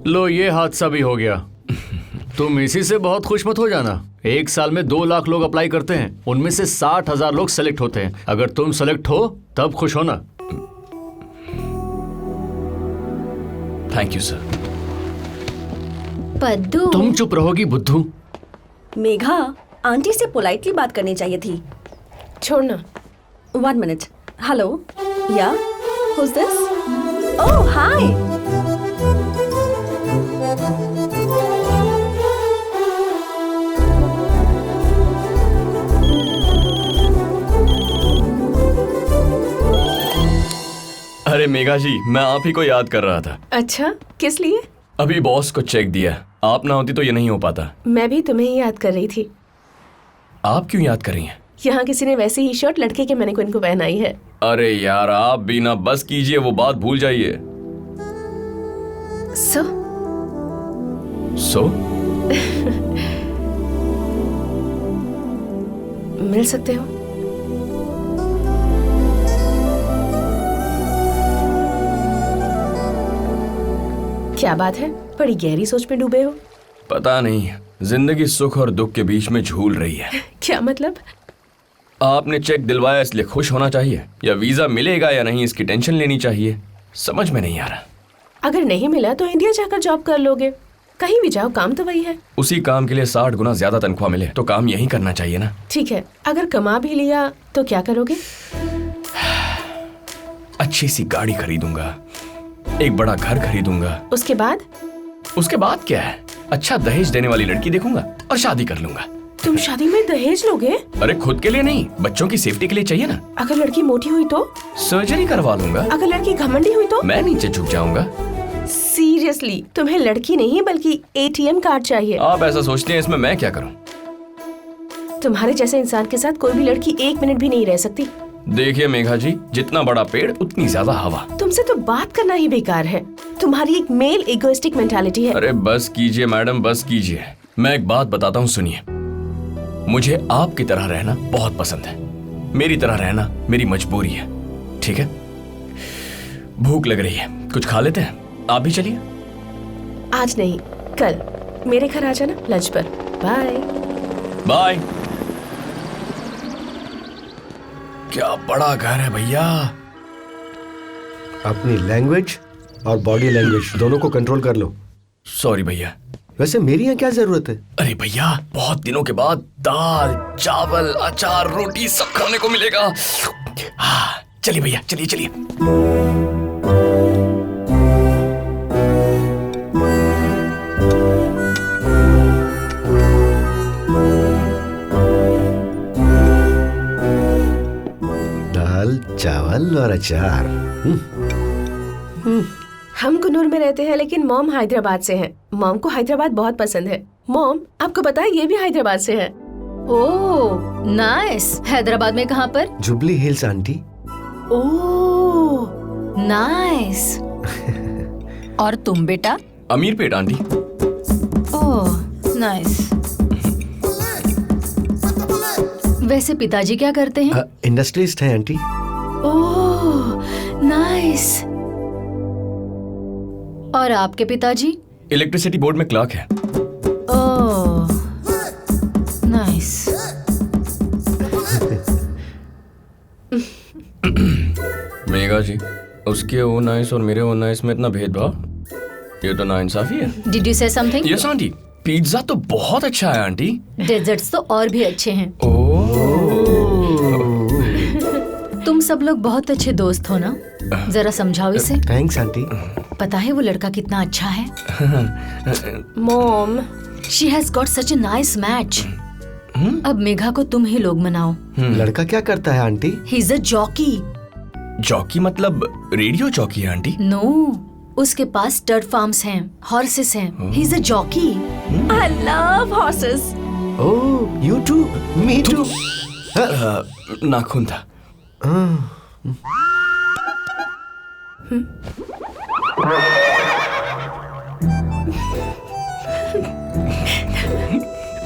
लो ये हादसा भी हो गया। तुम इसी से बहुत खुश मत हो जाना। 1 साल में 2 लाख लोग अप्लाई करते हैं, उनमें से 60,000 लोग सेलेक्ट होते हैं। अगर तुम सेलेक्ट हो तब खुश हो ना। Thank you sir. पद्दू, तुम चुप रहोगी बुद्धू? मेघा, आंटी से पोलाइटली बात करनी चाहिए थी। छोड़ना। 1 मिनट। हेलो, या who's this? ओह हाय। अरे मेघा जी, मैं आप ही को याद कर रहा था। अच्छा, किस लिए? अभी बॉस को चेक दिया, आप ना होती तो ये नहीं हो पाता। मैं भी तुम्हें ही याद कर रही थी। आप क्यों याद कर रही हैं? यहाँ किसी ने वैसी ही शर्ट लड़के के मैनेक्विन को पहनाई है। अरे यार, आप भी ना बस कीजिए, वो बात भूल जाइए। सो मिल सकते हो? क्या बात है, बड़ी गहरी सोच में डूबे हो। पता नहीं, जिंदगी सुख और दुख के बीच में झूल रही है। क्या मतलब? आपने चेक दिलवाया इसलिए खुश होना चाहिए, या वीजा मिलेगा या नहीं इसकी टेंशन लेनी चाहिए? समझ में नहीं आ रहा। अगर नहीं मिला तो इंडिया जाकर जॉब कर लोगे। कहीं भी जाओ, काम तो वही है। उसी काम के लिए 60 गुना ज्यादा तनख्वाह मिले तो काम यही करना चाहिए ना। ठीक है, अगर कमा भी लिया तो क्या करोगे? अच्छी सी गाड़ी खरीदूंगा, एक बड़ा घर खरीदूंगा। उसके बाद? उसके बाद क्या है, अच्छा दहेज देने वाली लड़की देखूंगा और शादी कर लूंगा। तुम शादी में दहेज लोगे? अरे खुद के लिए नहीं, बच्चों की सेफ्टी के लिए चाहिए ना। अगर लड़की मोटी हुई तो? सर्जरी करवा लूंगा। अगर लड़की घमंडी हुई तो? मैं नीचे झुक जाऊंगा। सीरियसली, तुम्हें लड़की नहीं बल्कि ATM कार्ड चाहिए। आप ऐसा सोचते हैं, इसमें मैं क्या करूं? तुम्हारे जैसे इंसान के साथ कोई भी लड़की 1 मिनट भी नहीं रह सकती। देखिए मेघा जी, जितना बड़ा पेड़ उतनी ज्यादा हवा। तुमसे तो बात करना ही बेकार है। तुम्हारी एक मेल इगोइस्टिक मेंटालिटी है। अरे बस कीजिए मैडम, बस कीजिए। मैं एक बात बताता हूँ, सुनिए। मुझे आपकी तरह रहना बहुत पसंद है। मेरी तरह रहना मेरी मजबूरी है, ठीक है? भूख लग रही है, कुछ खा लेते हैं। आप भी चलिए। आज नहीं, कल मेरे घर आ जाना लंच पर। Bye bye. क्या बड़ा घर है भैया। अपनी लैंग्वेज और बॉडी लैंग्वेज दोनों को कंट्रोल कर लो। सॉरी भैया। वैसे मेरी यहाँ क्या जरूरत है? अरे भैया, बहुत दिनों के बाद दाल चावल अचार रोटी सब खाने को मिलेगा। हाँ, चलिए भैया, चलिए चलिए। दाल चावल और अचार। हम कुन्नूर में रहते हैं, लेकिन मॉम हैदराबाद से हैं। मॉम को हैदराबाद बहुत पसंद है। मॉम, आपको पता है ये भी हैदराबाद से है। Oh nice. हैदराबाद में कहाँ पर? Jubilee hills aunty. Oh nice. और तुम बेटा? अमीरपेट आंटी। Oh nice. वैसे पिताजी क्या करते हैं? इंडस्ट्रियलिस्ट हैं आंटी। Oh nice. और आपके पिताजी? इलेक्ट्रिसिटी बोर्ड में क्लर्क है। Oh nice. मेघा जी, उसके ओ नाइस और मेरे ओ नाइस में इतना भेदभाव, ये तो नाइंसाफी है। डिड यू से समथिंग? यस आंटी, पिज्जा तो बहुत अच्छा है आंटी। डेजर्ट्स तो और भी अच्छे हैं। तुम सब लोग बहुत अच्छे दोस्त हो ना? जरा समझाओ इसे। Thanks aunty. पता है वो लड़का कितना अच्छा है? Mom, she has got such a nice match. अब मेघा को तुम ही लोग मनाओ। लड़का क्या करता है aunty? He is a jockey. Jockey मतलब रेडियो जॉकी है आंटी? नो, उसके पास स्टड फार्म्स हैं, हॉर्सेस हैं। He is a jockey. I love horses. Oh, you too? Me too. नाखून था।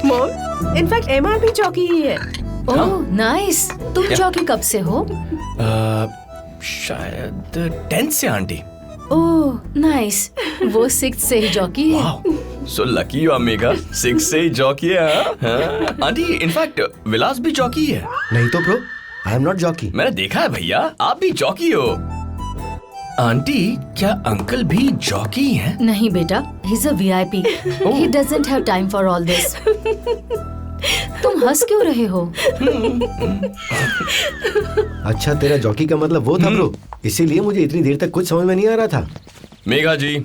मॉम, इनफैक्ट एमा भी चौकी ही है। Oh nice. तुम क्या? जॉकी कब से हो? शायद 10th से आंटी। ओह नाइस, वो 6 से ही जॉकी है। वाह, so lucky you are Megha. 6 से जॉकी है। हाँ? आंटी इनफैक्ट विलास भी जॉकी है। नहीं तो bro, I am not jockey. मैंने देखा है भैया, आप भी जॉकी हो। आंटी क्या अंकल भी जॉकी हैं? नहीं बेटा, ही is a VIP, he doesn't have time for all this. तुम हंस क्यों रहे हो? अच्छा, तेरा जॉकी का मतलब वो था ब्रो, इसीलिए मुझे इतनी देर तक कुछ समझ में नहीं आ रहा था। मेघा जी,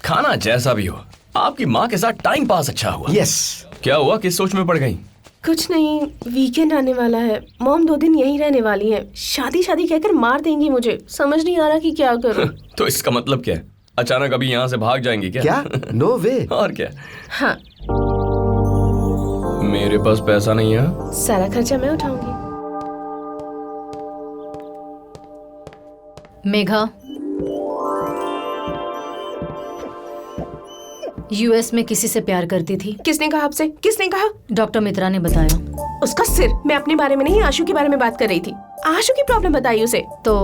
खाना जैसा भी हो, आपकी माँ के साथ टाइम पास अच्छा हुआ। यस। क्या हुआ, किस सोच में पड़ गई? कुछ नहीं, वीकेंड आने वाला है, मॉम 2 दिन यहीं रहने वाली है। शादी शादी कहकर मार देंगी मुझे, समझ नहीं आ रहा कि क्या करूं। तो इसका मतलब क्या है? अचानक अभी यहाँ से भाग जाएंगे क्या? क्या? नो वे। और क्या? हाँ, मेरे पास पैसा नहीं है। सारा खर्चा मैं उठाऊंगी। मेघा यूएस में किसी से प्यार करती थी। किसने कहा आपसे? किसने कहा? डॉक्टर मित्रा ने बताया। उसका सिर। मैं अपने बारे में नहीं, आशु के बारे में बात कर रही थी। आशु की प्रॉब्लम बताई उसे। तो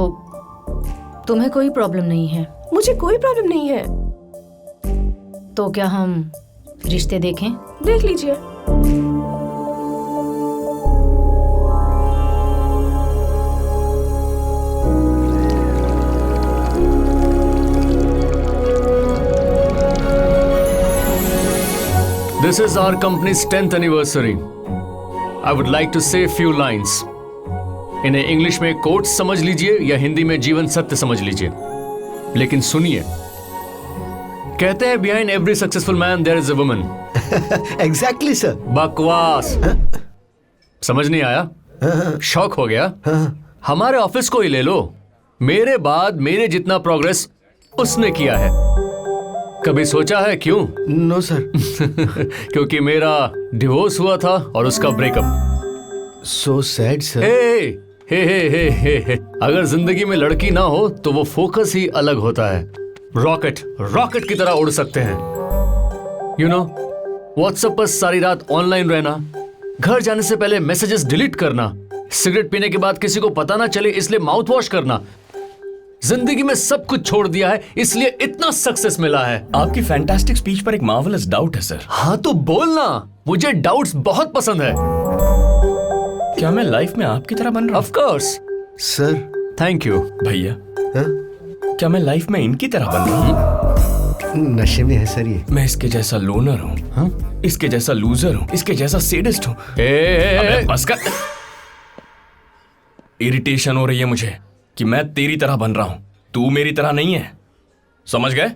तुम्हें कोई प्रॉब्लम नहीं है? मुझे कोई प्रॉब्लम नहीं है। तो क्या हम रिश्ते देखें? देख लीजिए। This is our company's 10th anniversary. I would like to say a few lines. इन्हें इंग्लिश में कोट्स समझ लीजिए या हिंदी में जीवन सत्य समझ लीजिए, लेकिन सुनिए। कहते हैं behind every successful man there is a woman. Exactly sir. बकवास। समझ नहीं आया? शॉक हो गया? हमारे ऑफिस को ही ले लो, मेरे बाद मेरे जितना प्रोग्रेस उसने किया है। कभी सोचा है क्यों? No sir. क्योंकि मेरा डिवोर्स हुआ था और उसका breakup. So sad sir. Hey. अगर जिंदगी में लड़की ना हो तो वो फोकस ही अलग होता है। रॉकेट की तरह उड़ सकते हैं। यू नो, व्हाट्सएप पर सारी रात ऑनलाइन रहना, घर जाने से पहले मैसेजेस डिलीट करना, सिगरेट पीने के बाद किसी को पता ना चले इसलिए माउथ वॉश करना। जिंदगी में सब कुछ छोड़ दिया है, इसलिए इतना सक्सेस मिला है। आपकी फैंटास्टिक स्पीच पर एक मार्वेलस डाउट है सर। हाँ तो बोलना, मुझे डाउट्स बहुत पसंद है। क्या मैं लाइफ में आपकी तरह बन रहा हूँ? Of course sir. Thank you. भैया, हाँ? क्या मैं लाइफ में इनकी तरह बन रहा हूँ? नशे में है सर ये। मैं इसके जैसा लोनर हूँ, हाँ? इसके जैसा लूजर हूँ, इसके जैसा सेडिस्ट हूँ। अबे बस कर। इरिटेशन हो रही है मुझे कि मैं तेरी तरह बन रहा हूं, तू मेरी तरह नहीं है। समझ गए?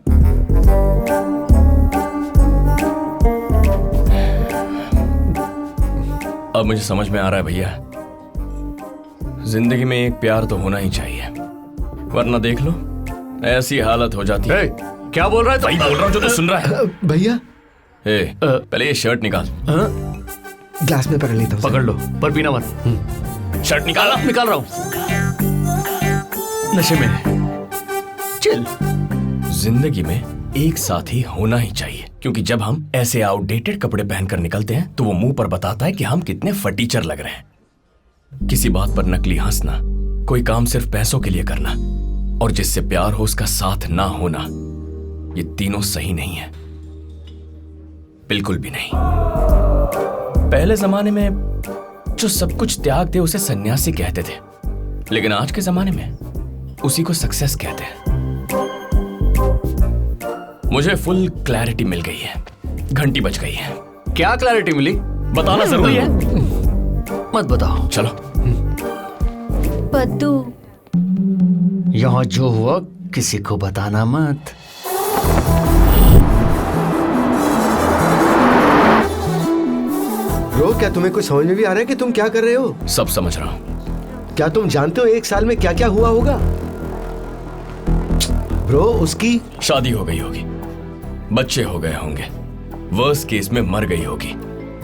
अब मुझे समझ में आ रहा है भैया, जिंदगी में एक प्यार तो होना ही चाहिए, वरना देख लो ऐसी हालत हो जाती है। क्या बोल रहा है? वही बोल रहा हूं जो तू सुन रहा है। भैया पहले ये शर्ट निकाल। ग्लास में पकड़ लेता हूँ। पकड़ लो, पर पीना मत। शर्ट निकाल। निकाल रहा हूं। नशे में चिल। जिंदगी में एक साथी होना ही चाहिए, क्योंकि जब हम ऐसे आउटडेटेड कपड़े पहनकर निकलते हैं तो वो मुंह पर बताता है कि हम कितने फटीचर लग रहे हैं। किसी बात पर नकली हंसना, कोई काम सिर्फ पैसों के लिए करना, और जिससे प्यार हो उसका साथ ना होना, ये तीनों सही नहीं है, बिल्कुल भी नहीं। पहले जमाने में जो सब कुछ त्याग दे उसे सन्यासी कहते थे, लेकिन आज के जमाने में उसी को सक्सेस कहते हैं। मुझे फुल क्लैरिटी मिल गई है, घंटी बज गई है। क्या क्लैरिटी मिली? बताना जरूरी है? मत बताओ। चलो। पद्दू, यहाँ जो हुआ किसी को बताना मत। ब्रो, क्या तुम्हें कुछ समझ में भी आ रहा है कि तुम क्या कर रहे हो? सब समझ रहा हूं। क्या तुम जानते हो 1 साल में क्या क्या हुआ होगा? ब्रो, उसकी शादी हो गई होगी, बच्चे हो गए होंगे, वर्स्ट केस में मर गई होगी।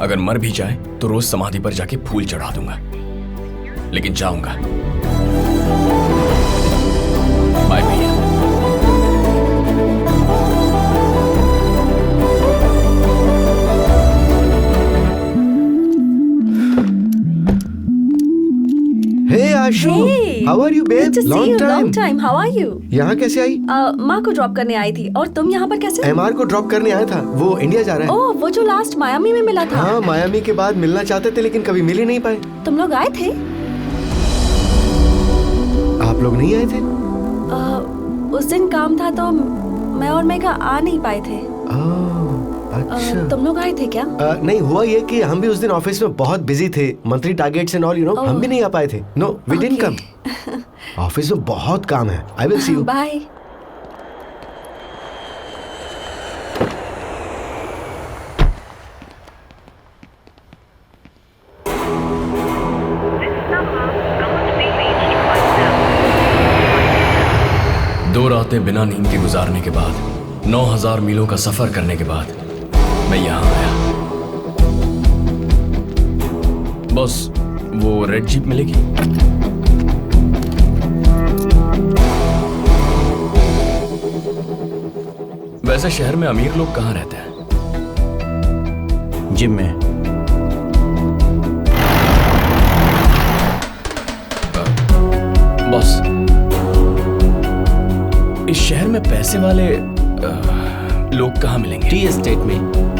अगर मर भी जाए तो रोज समाधि पर जाके फूल चढ़ा दूंगा, लेकिन जाऊंगा। बाय भैया। Hey Ashu. How are you babe? Good to see you. Long long time. time. How are you? यहाँ कैसे आई? माँ को ड्रॉप करने आई थी और तुम यहाँ पर कैसे? एमआर को ड्रॉप करने आया था, वो इंडिया जा रहा है। ओह, वो जो लास्ट मायामी में मिला था। हाँ, मायामी के बाद मिलना चाहते थे लेकिन कभी मिल ही नहीं पाए। तुम लोग आए थे? आप लोग नहीं आए थे? उस दिन काम था तो मैं और मेघा आ नहीं पाए थे। अच्छा। तुम लोग आए थे क्या? नहीं, हुआ ये कि हम भी उस दिन ऑफिस में बहुत बिजी थे, monthly targets and all, you know, हम भी नहीं आ पाए थे। No, we didn't come. Office में बहुत काम है। I will see you. Bye. दो रातें बिना नींद के गुजारने के बाद, 9000 मीलों का सफर करने के बाद मैं यहां आया। बस वो रेड जीप मिलेगी? वैसे शहर में अमीर लोग कहाँ रहते हैं? जिम में। बस इस शहर में पैसे वाले लोग कहाँ मिलेंगे? टी एस्टेट में।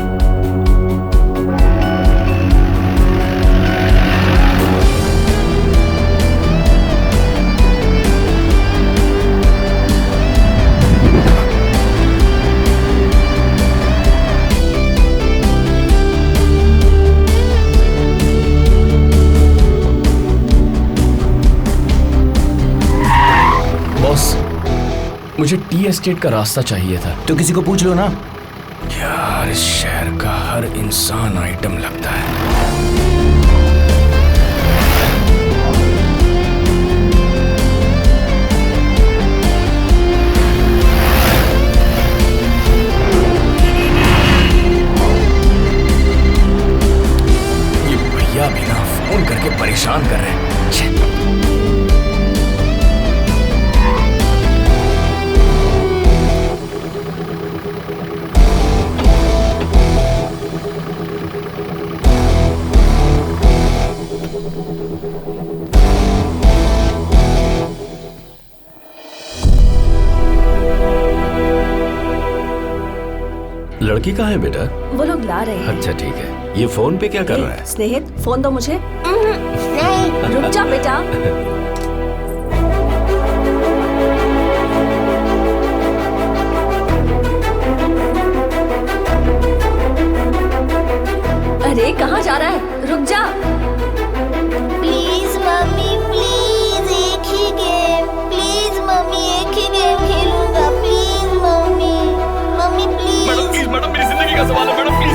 मुझे टी एस्टेट का रास्ता चाहिए था। तो किसी को पूछ लो ना। यार, इस शहर का हर इंसान आइटम लगता है। ये भैया भी ना फोन करके परेशान कर रहे हैं। लड़की कहाँ है बेटा? वो लोग ला रहे हैं। अच्छा ठीक है। ये फोन पे क्या कर रहा है? स्नेहित, फोन दो मुझे। नहीं, रुक जा बेटा। अरे कहाँ जा रहा है? रुक जा। प्लीज मम्मी, प्लीज एक ही गेम। प्लीज मम्मी, एक ही गेम खेलूंगा। Please mummy, mummy please. Madam please, madam मेरी जिंदगी का सवाल है, मैडम प्लीज।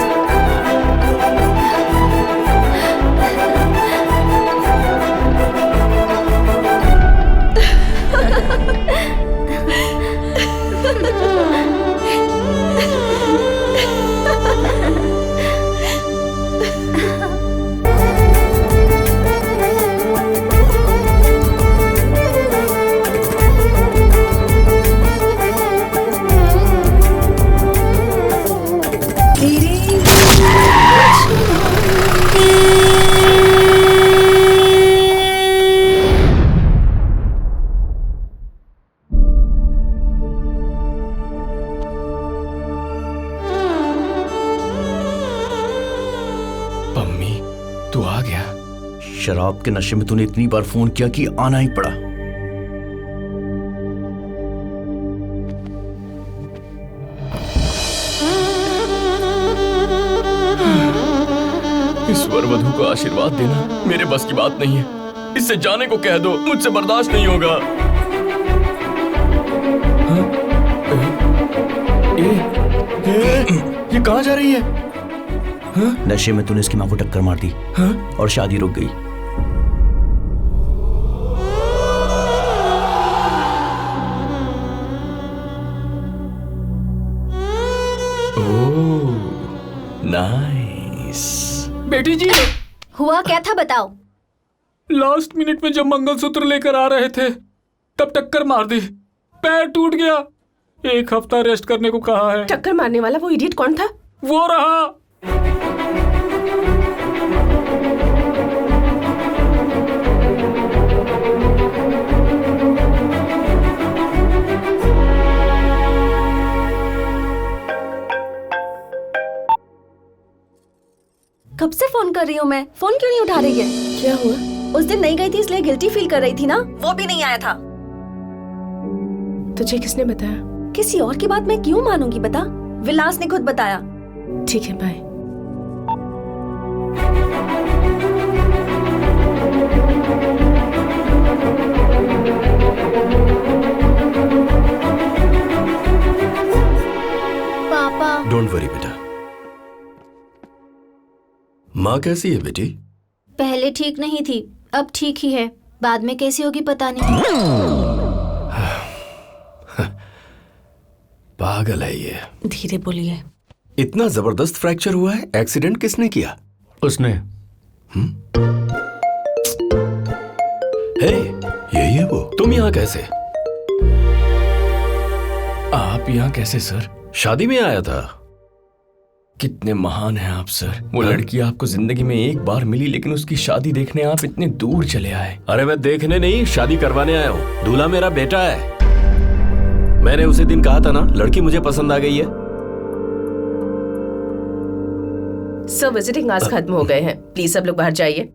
तू आ गया? शराब के नशे में तूने इतनी बार फोन किया कि आना ही पड़ा। इस वर वधू को आशीर्वाद देना मेरे बस की बात नहीं है। इससे जाने को कह दो, मुझसे बर्दाश्त नहीं होगा। ये कहाँ जा रही है? नशे में तूने इसकी मां को टक्कर मार दी और शादी रुक गई। ओह, नाइस। बेटी जी, हुआ क्या था बताओ। लास्ट मिनट में जब मंगलसूत्र लेकर आ रहे थे तब टक्कर मार दी, पैर टूट गया। 1 हफ्ता रेस्ट करने को कहा है। टक्कर मारने वाला वो इडियट कौन था? वो रहा। कब से फोन कर रही हूँ मैं, फोन क्यों नहीं उठा रही है? क्या हुआ? उस दिन नहीं गई थी इसलिए गिल्टी फील कर रही थी ना, वो भी नहीं आया था। तुझे किसने बताया? किसी और की बात मैं क्यों मानूंगी बता? विलास ने खुद बताया। ठीक है, बाय। पापा डोंट वरी बेटा। माँ कैसी है बेटी? पहले ठीक नहीं थी, अब ठीक ही है। बाद में कैसी होगी पता नहीं। पागल है ये। धीरे बोलिए। इतना जबरदस्त फ्रैक्चर हुआ है, एक्सीडेंट किसने किया? उसने। हे, यही है वो। तुम यहाँ कैसे? आप यहाँ कैसे सर? शादी में आया था। कितने महान हैं आप सर। वो लड़की आपको जिंदगी में एक बार मिली, लेकिन उसकी शादी देखने आप इतने दूर चले आए। अरे मैं देखने नहीं, शादी करवाने आया हूँ। दूल्हा मेरा बेटा है। मैंने उसी दिन कहा था ना, लड़की मुझे पसंद आ गई है। सब विजिटिंग आज खत्म हो गए हैं, प्लीज सब लोग बाहर जाइए।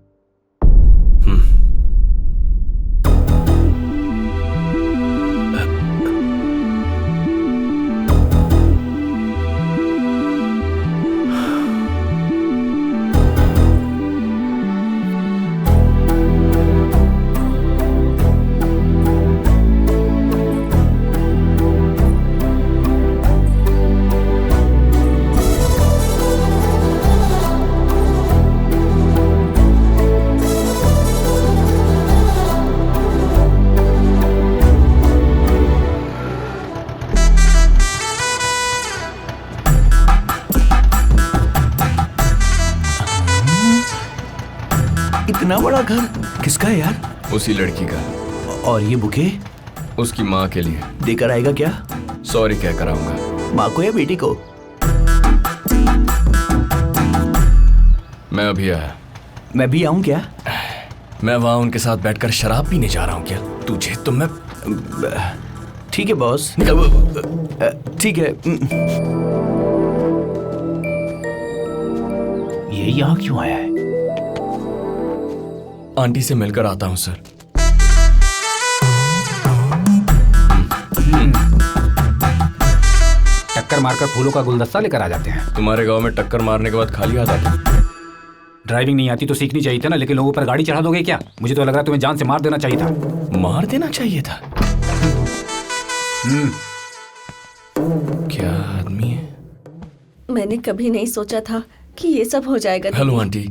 इतना बड़ा घर किसका है यार? उसी लड़की का। और ये बुके उसकी माँ के लिए। देकर आएगा क्या? सॉरी कह कर आऊंगा। माँ को या बेटी को? मैं अभी आया। मैं भी आऊं क्या? मैं वहां उनके साथ बैठकर शराब पीने जा रहा हूँ क्या? तुझे तो मैं। ठीक है बॉस, ठीक है। ये यहाँ क्यों आया है? आंटी से मिलकर आता हूँ सर। टक्कर मारकर फूलों का गुलदस्ता लेकर आ जाते हैं। तुम्हारे गांव में टक्कर मारने के बाद खाली हाथ आते हैं। ड्राइविंग नहीं आती तो सीखनी चाहिए था ना, लेकिन लोगों पर गाड़ी चढ़ा दोगे क्या? मुझे तो लग रहा है तुम्हें जान से मार देना चाहिए था। मार देना चाहिए था? क्या आदमी है। मैंने कभी नहीं सोचा था कि ये सब हो जाएगा। Hello aunty.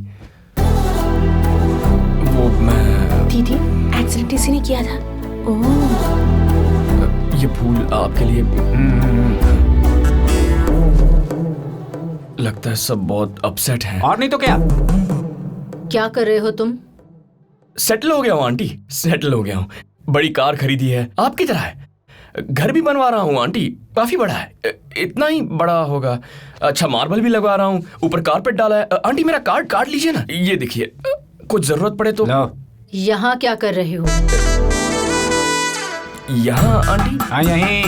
वो मैं। दीदी, एक्सीडेंट इसी ने किया था। ये फूल आपके लिए। लगता है सब बहुत अपसेट हैं। और नहीं तो क्या? क्या कर रहे हो तुम? सेटल हो गया हूँ आंटी, सेटल हो गया हूँ। बड़ी कार खरीदी है, आपकी तरह है। घर भी बनवा रहा हूँ आंटी, काफी बड़ा है। इतना ही बड़ा होगा। अच्छा, मार्बल भी लगवा रहा हूँ, ऊपर कारपेट डाला है। आंटी मेरा कार्ड काट लीजिए ना, ये देखिए, कुछ जरूरत पड़े तो। यहाँ क्या कर रहे हो? यहाँ आंटी? हाँ यहीं,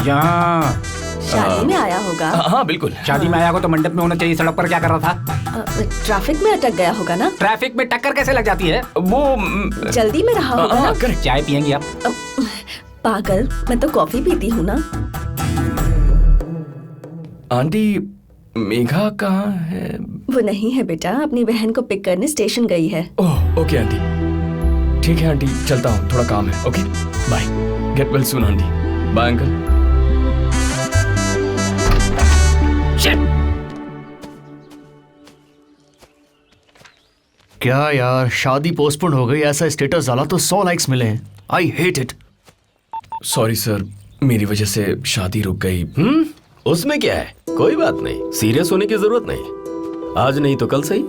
यहाँ। शादी में आया होगा। हाँ बिल्कुल। शादी में आया हो तो मंडप में होना चाहिए। सड़क पर क्या कर रहा था? ट्रैफिक में अटक गया होगा ना। ट्रैफिक में टक्कर कैसे लग जाती है? वो जल्दी में रहा होगा ना। चाय पियेंगी आप? पागल, मैं तो कॉफी पीती हूँ ना। आंटी मेघा कहाँ है? वो नहीं है बेटा, अपनी बहन को पिक करने स्टेशन गई है। ओह ओके आंटी, ठीक है आंटी, चलता हूँ, थोड़ा काम है। Okay bye, get well soon aunty. Bye uncle. क्या यार, शादी पोस्टपोन हो गई, ऐसा स्टेटस डाला तो 100 लाइक्स मिले हैं। I hate it. Sorry sir, मेरी वजह से शादी रुक गई। उसमें क्या है, कोई बात नहीं, सीरियस होने की जरूरत नहीं। आज नहीं तो कल सही।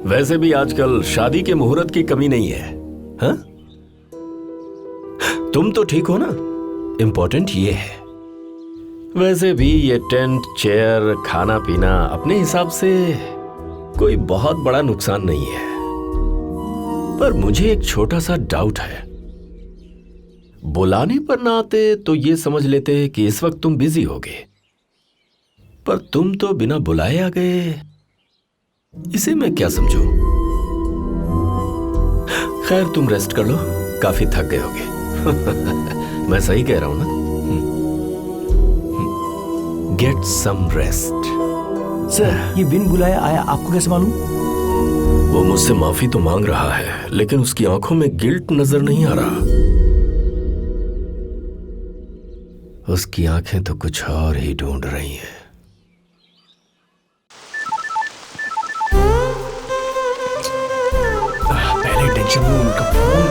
वैसे भी आजकल शादी के मुहूर्त की कमी नहीं है। हाँ? तुम तो ठीक हो ना, इम्पोर्टेंट ये है। वैसे भी ये टेंट, चेयर, खाना पीना अपने हिसाब से कोई बहुत बड़ा नुकसान नहीं है। पर मुझे एक छोटा सा डाउट है। बुलाने पर ना आते तो ये समझ लेते कि इस वक्त तुम बिजी होगे, पर तुम तो बिना बुलाए आ गए। इसे मैं क्या समझूं? खैर तुम रेस्ट कर लो, काफी थक गए होगे। मैं सही कह रहा हूं ना? Get some rest. सर, ये बिन बुलाया आया, आपको कैसे मालूम? वो मुझसे माफी तो मांग रहा है, लेकिन उसकी आंखों में गिल्ट नजर नहीं आ रहा। उसकी आंखें तो कुछ और ही ढूंढ रही हैं। पहले टेंशन में उनका फोन।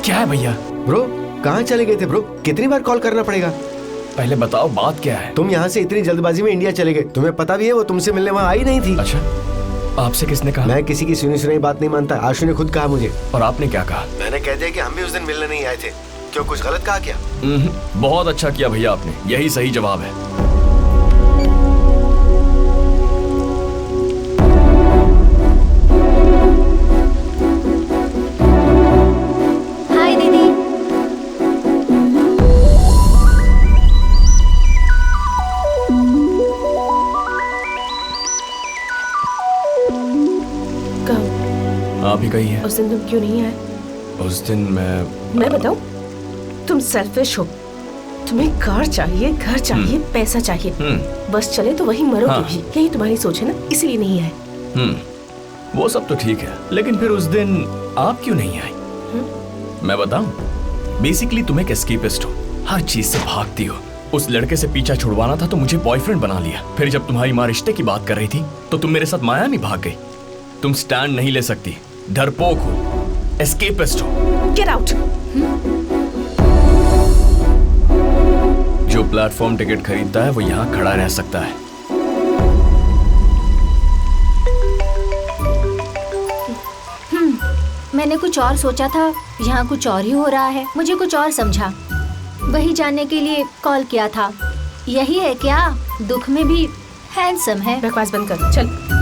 क्या है भैया? ब्रो कहाँ चले गए थे ब्रो? कितनी बार कॉल करना पड़ेगा? पहले बताओ बात क्या है? तुम यहाँ से इतनी जल्दबाजी में इंडिया चले गए, तुम्हें पता भी है वो तुमसे मिलने वहाँ आई नहीं थी। अच्छा, आपसे किसने कहा? मैं किसी की सुनी सुनाई बात नहीं मानता, आशु ने खुद कहा मुझे। और आपने क्या कहा? मैंने कह दिया कि हम भी उस दिन मिलने नहीं आए थे। क्यों, कुछ गलत कहा क्या? बहुत अच्छा किया भैया आपने, यही सही जवाब है। हाय दीदी। कब? आप ही कही है। उस दिन तुम क्यों नहीं आए? उस दिन मैं बताऊं? तुम सेल्फिश हो। तुम्हें कार चाहिए, घर चाहिए, पैसा चाहिए, बस चले तो वही मरोगे हाँ। भी। यही तुम्हारी सोच है ना, इसीलिए नहीं आए। वो सब तो ठीक है, लेकिन फिर उस दिन आप क्यों नहीं आई? मैं बताऊं, बेसिकली तुम एक एस्केपिस्ट हो, हर चीज से भागती हो। उस लड़के से पीछा छुड़वाना था तो मुझे बॉयफ्रेंड बना लिया। फिर जब तुम्हारी माँ रिश्ते की बात कर रही थी तो तुम मेरे साथ मायामी भाग गई। तुम स्टैंड नहीं ले सकती, डरपोक हो, एस्केपिस्ट हो। Get out. जो प्लेटफॉर्म टिकट खरीदता है वो यहाँ खड़ा रह सकता है। मैंने कुछ और सोचा था, यहाँ कुछ और ही हो रहा है। मुझे कुछ और समझा, वही जानने के लिए कॉल किया था। यही है क्या? दुख में भी हैंडसम है। बकवास बंद कर, चल।